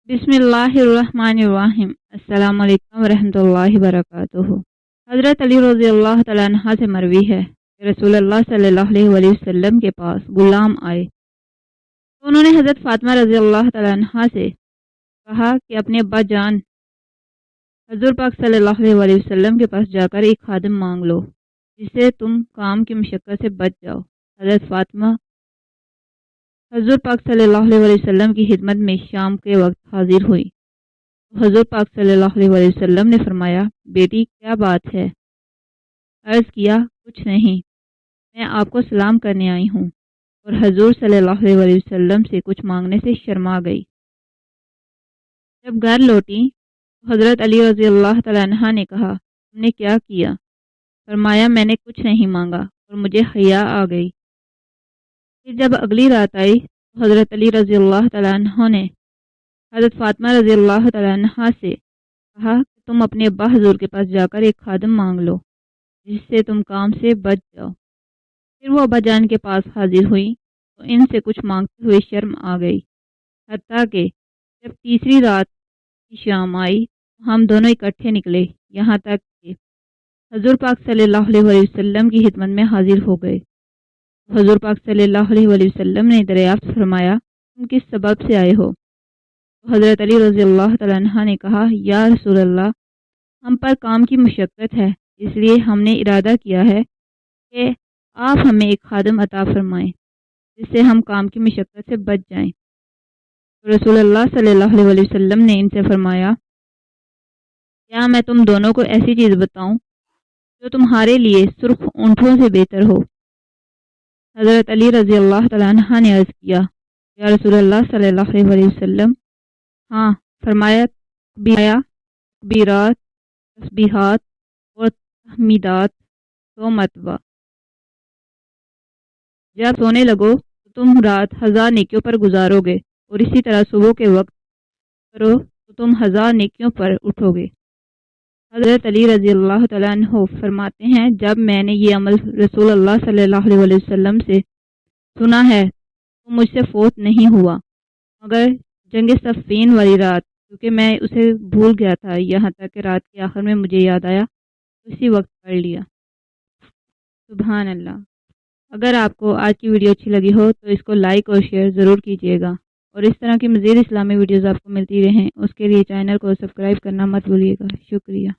बिस्मिल्लाहिर्रहमानिर्रहीम। अस्सलाम वालेकुम वरहमतुल्लाहि वबरकातुहू। हज़रत अली रज़ी अल्लाह तआला अन्हा से मरवी है कि रसूलुल्लाह सल्लल्लाहु अलैहि वसल्लम के पास गुलाम आए तो उन्होंने हज़रत फ़ातिमा रज़ी अल्लाह तआला अन्हा से कहा कि अपने अब्बा जान हज़ूर पाक सल्लल्लाहु अलैहि वसल्लम के पास जाकर एक खादिम मांग लो जिससे तुम काम की मशक्क़त से बच जाओ। हज़रत फ़ातिमा हज़ूर पाक सल्लल्लाहु अलैहि वसल्लम की खिदमत में शाम के वक्त हाजिर हुई। हज़ूर पाक सल्लल्लाहु अलैहि वसल्लम ने फरमाया, बेटी क्या बात है? अर्ज़ किया, कुछ नहीं, मैं आपको सलाम करने आई हूँ। और हज़ूर सल्लल्लाहु अलैहि वसल्लम से कुछ मांगने से शर्मा गई। जब घर लौटी तो हज़रत अली रज़ी अल्लाह तआला अन्हा ने कहा, तुमने क्या किया? फरमाया, मैंने कुछ नहीं मांगा और मुझे हया आ गई। फिर जब अगली रात आई तो हज़रत अली रज़ी अल्लाह तआला अन्हु ने हज़रत फ़ातिमा रज़ी अल्लाह तआला अन्हा से कहा कि तुम अपने अब्बा हज़ूर के पास जाकर एक खादिम मांग लो जिससे तुम काम से बच जाओ। फिर वो अब्बा जान के पास हाजिर हुई तो इनसे कुछ मांगते हुए शर्म आ गई। हत्ता कि जब तीसरी रात की शाम आई तो हम दोनों इकट्ठे निकले, यहाँ तक कि हज़ूर पाक सल्लल्लाहु अलैहि वसल्लम की खिदमत में हाजिर हो गए। हज़ूर पाक सल्लल्लाहु अलैहि वसल्लम ने दरियाफ्त फरमाया, तुम किस सबब से आए हो? तो हज़रत अली रज़ी अल्लाह तआला अन्हा ने कहा, या रसूल अल्लाह, हम पर काम की मशक्क़त है, इसलिए हमने इरादा किया है कि आप हमें एक खादिम अता फरमाएं जिससे हम काम की मशक्क़त से बच जाएं। तो रसूलुल्लाह सल्लल्लाहु अलैहि वसल्लम ने इनसे फरमाया, क्या मैं तुम दोनों को ऐसी चीज़ बताऊं जो तुम्हारे लिए सुर्ख ऊँटों से बेहतर हो? हज़रत अली रज़ी अल्लाह तआला अन्हा ने अर्ज़ किया, या रसूलुल्लाह सल्लल्लाहु अलैहि वसल्लम, हाँ। फरमाया, तकबीरात, तस्बीहात और तहमीदात 100 मरतबा। जब सोने लगो तो तुम रात 1000 नेकियों पर गुजारोगे और इसी तरह सुबह के वक्त करो तो तुम 1000 नेकियों पर उठोगे। हज़रत अली रज़ी अल्लाह तआला अन्हु फरमाते हैं, जब मैंने ये अमल रसूलुल्लाह सल्लल्लाहु अलैहि वसल्लम से सुना है तो मुझसे फौत नहीं हुआ मगर जंग सफ़ीन वाली रात, क्योंकि मैं उसे भूल गया था, यहाँ तक कि रात के आखिर में मुझे याद आया तो इसी वक्त पढ़ लिया। सुभान अल्लाह। अगर आपको आज की वीडियो अच्छी लगी हो तो इसको लाइक और शेयर ज़रूर कीजिएगा और इस तरह की मज़ीद इस्लामी वीडियोज़ आपको मिलती रहें उसके लिए चैनल को सब्सक्राइब करना मत भूलिएगा। शुक्रिया।